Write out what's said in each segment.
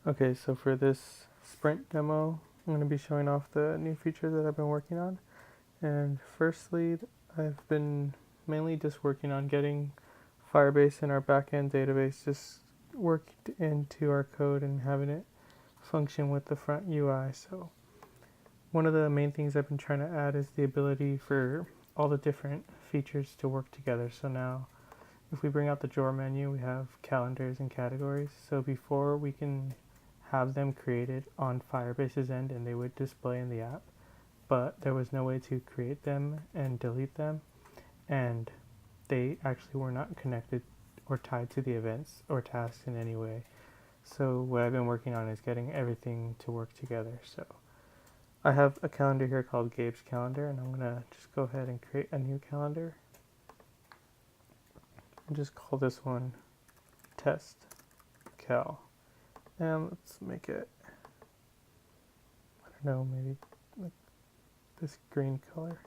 Okay, so for this sprint demo, I'm going to be showing off the new features that I've been working on. And firstly, I've been mainly just working on getting Firebase in our backend database just worked into our code and having it function with the front UI. So one of the main things I've been trying to add is the ability for all the different features to work together. So now if we bring out the drawer menu, we have calendars and categories. So before we can have them created on Firebase's end and they would display in the app, but there was no way to create them and delete them, and they actually were not connected or tied to the events or tasks in any way. So what I've been working on is getting everything to work together. So I have a calendar here called Gabe's calendar, and I'm gonna just go ahead and create a new calendar and just call this one test cal. And let's make it, I don't know, maybe like this green color.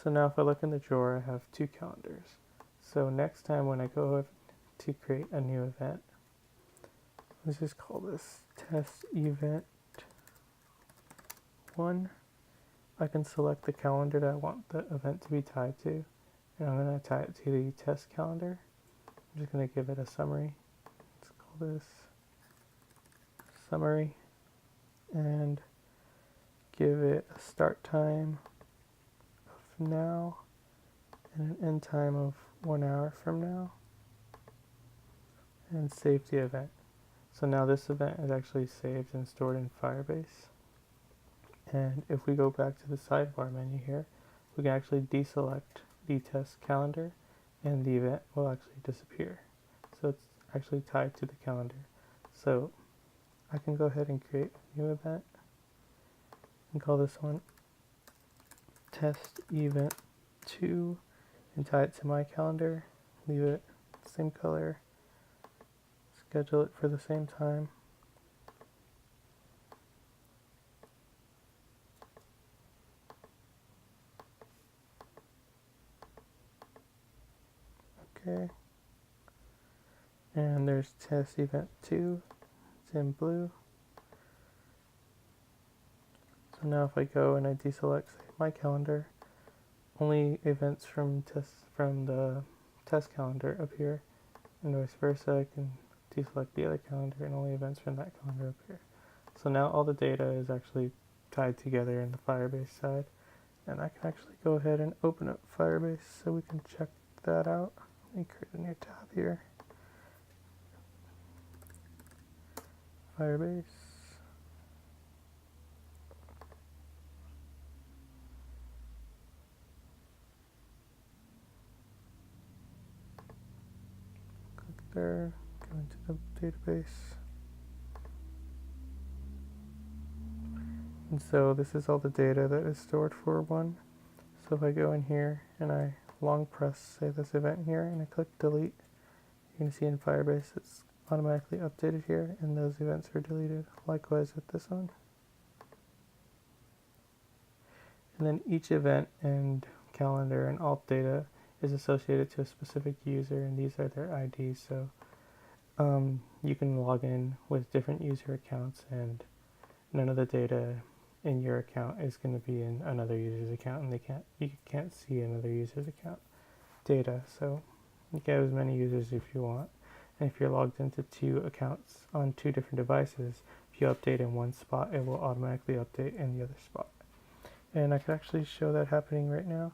So now if I look in the drawer, I have two calendars. So next time when I go to create a new event, let's just call this test event 1. I can select the calendar that I want the event to be tied to, and I'm going to tie it to the test calendar. I'm just going to give it a summary. Let's call this summary and give it a start time of now and an end time of 1 hour from now, and save the event. So now this event is actually saved and stored in Firebase. And if we go back to the sidebar menu here, we can actually deselect the test calendar and the event will actually disappear. So it's actually tied to the calendar. So I can go ahead and create a new event and call this one test event 2 and tie it to my calendar, leave it same color, schedule it for the same time. Okay. And there's test event 2, it's in blue. So now if I go and I deselect my calendar, only events from the test calendar appear, and vice versa. I can deselect the other calendar and only events from that calendar appear. So now all the data is actually tied together in the Firebase side, and I can actually go ahead and open up Firebase so we can check that out. Let me create a new tab here. Firebase. Click there, go into the database. And so this is all the data that is stored for 1. So if I go in here and I long press, say, this event here, and I click delete, you can see in Firebase it's automatically updated here and those events are deleted. Likewise with this one. And then each event and calendar and alt data is associated to a specific user, and these are their IDs. So you can log in with different user accounts, and none of the data in your account is going to be in another user's account, and you can't see another user's account data. So you can have as many users if you want. And if you're logged into 2 accounts on 2 different devices, if you update in one spot, it will automatically update in the other spot. And I can actually show that happening right now.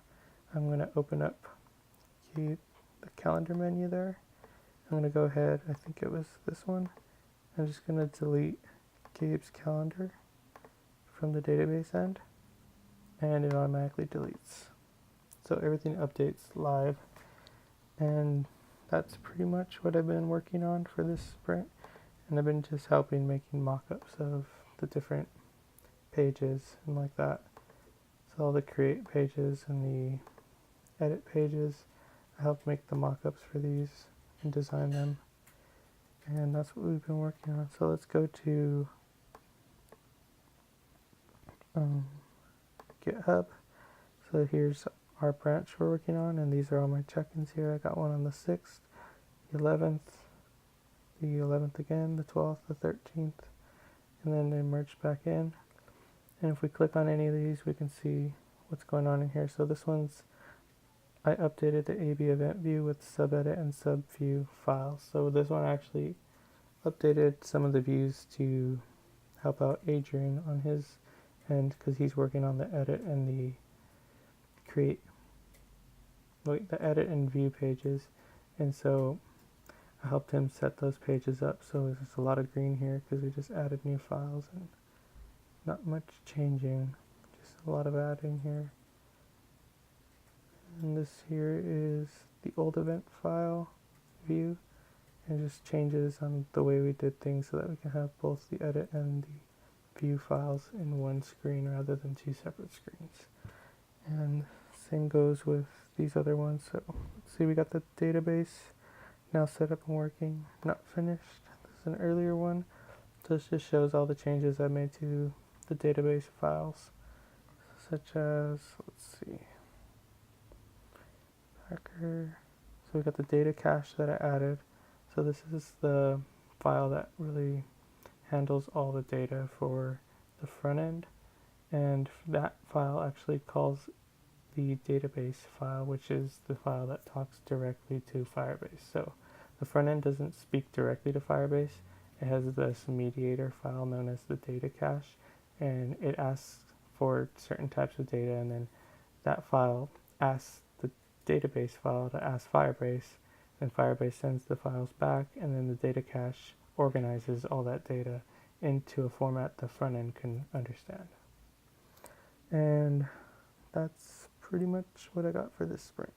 I'm going to open up the calendar menu there. I'm going to go ahead, I think it was this one. I'm just going to delete Gabe's calendar from the database end, and it automatically deletes. So everything updates live, and that's pretty much what I've been working on for this sprint. And I've been just helping making mock-ups of the different pages and like that. So all the create pages and the edit pages, I helped make the mock-ups for these and design them. And that's what we've been working on. So let's go to GitHub. So here's our branch we're working on, and these are all my check-ins here. I got one on the 6th, the 11th, the 11th again, the 12th, the 13th, and then they merge back in. And if we click on any of these, we can see what's going on in here. So this one's, I updated the AB event view with subedit and subview files. So this one actually updated some of the views to help out Adrian on his end, because he's working on the edit and the edit and view pages. And so I helped him set those pages up. So there's a lot of green here because we just added new files and not much changing, just a lot of adding here. And this here is the old event file view, and just changes on the way we did things so that we can have both the edit and the view files in one screen rather than two separate screens. And same goes with these other ones. So let's see, we got the database now set up and working, not finished. This is an earlier one. So this just shows all the changes I made to the database files, such as, let's see, Packer. So we got the data cache that I added. So this is the file that really handles all the data for the front end. And that file actually calls the database file, which is the file that talks directly to Firebase. So the front end doesn't speak directly to Firebase. It has this mediator file known as the data cache, and it asks for certain types of data, and then that file asks the database file to ask Firebase, and Firebase sends the files back, and then the data cache organizes all that data into a format the front end can understand. And that's pretty much what I got for this sprint.